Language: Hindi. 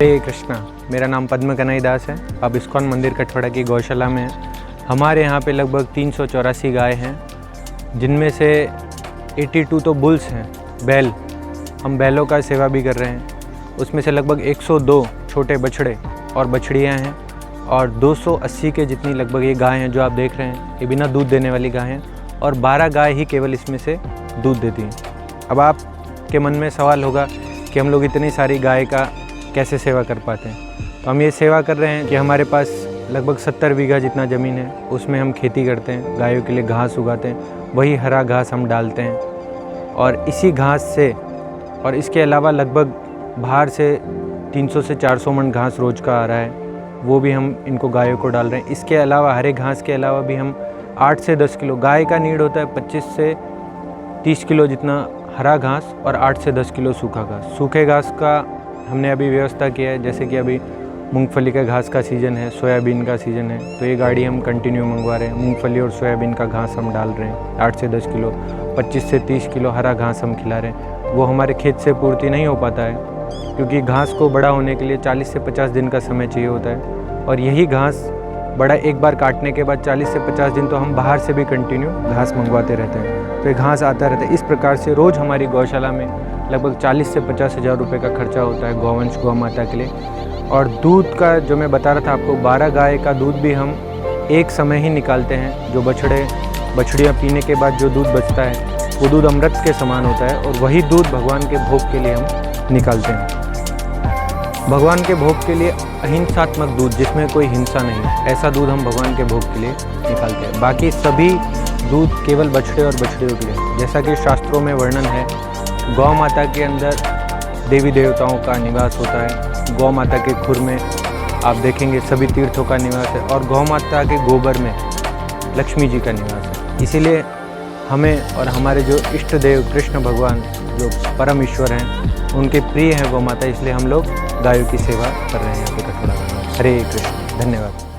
हरे कृष्णा। मेरा नाम पद्म कन्हई दास है। अब इस्कॉन मंदिर कठवड़ा की गौशाला में हैं। हमारे यहाँ पे लगभग 384 गाय हैं, जिनमें से 82 तो बुल्स हैं, बैल। हम बैलों का सेवा भी कर रहे हैं। उसमें से लगभग 102 छोटे बछड़े और बछड़ियाँ हैं और 280 के जितनी लगभग ये गाय हैं जो आप देख रहे हैं। ये बिना दूध देने वाली गाय हैं और 12 गाय ही केवल इसमें से दूध देती हैं। अब आपके मन में सवाल होगा कि हम लोग इतनी सारी गाय का कैसे सेवा कर पाते हैं। तो हम ये सेवा कर रहे हैं कि हमारे पास लगभग 70 बीघा जितना ज़मीन है, उसमें हम खेती करते हैं, गायों के लिए घास उगाते हैं, वही हरा घास हम डालते हैं और इसी घास से और इसके अलावा लगभग बाहर से 300 से 400 मन घास रोज़ का आ रहा है, वो भी हम इनको गायों को डाल रहे हैं। इसके अलावा हरे घास के अलावा भी हम 8 से 10 किलो, गाय का नीड होता है 25 से 30 किलो जितना हरा घास और 8 से 10 किलो सूखा घास। सूखे घास का हमने अभी व्यवस्था किया है, जैसे कि अभी मूंगफली का घास का सीज़न है, सोयाबीन का सीज़न है, तो ये गाड़ी हम कंटिन्यू मंगवा रहे हैं। मूंगफली और सोयाबीन का घास हम डाल रहे हैं 8 से 10 किलो, 25 से 30 किलो हरा घास हम खिला रहे हैं। वो हमारे खेत से पूर्ति नहीं हो पाता है, क्योंकि घास को बड़ा होने के लिए 40 से 50 दिन का समय चाहिए होता है और यही घास बड़ा एक बार काटने के बाद 40 से 50 दिन तो हम बाहर से भी कंटिन्यू घास मंगवाते रहते हैं, तो ये घास आता रहता है। इस प्रकार से रोज़ हमारी गौशाला में लगभग 40 से 50 हज़ार रुपये का खर्चा होता है गौवंश गौ माता के लिए। और दूध का जो मैं बता रहा था आपको, 12 गाय का दूध भी हम एक समय ही निकालते हैं। जो बछड़ियाँ पीने के बाद जो दूध बचता है वो दूध अमृत के समान होता है और वही दूध भगवान के भोग के लिए हम निकालते हैं। भगवान के भोग के लिए अहिंसात्मक दूध, जिसमें कोई हिंसा नहीं, ऐसा दूध हम भगवान के भोग के लिए निकालते हैं। बाकी सभी दूध केवल बछड़े और बछड़ियों के लिए। जैसा कि शास्त्रों में वर्णन है, गौ माता के अंदर देवी देवताओं का निवास होता है। गौ माता के खुर में आप देखेंगे सभी तीर्थों का निवास है और गौ माता के गोबर में लक्ष्मी जी का निवास है। इसीलिए हमें और हमारे जो इष्ट देव कृष्ण भगवान जो परम ईश्वर हैं, उनके प्रिय है गौ माता, इसलिए हम लोग गायों की सेवा कर रहे हैं यहाँ पे कठवड़ा में। हरे कृष्ण। धन्यवाद।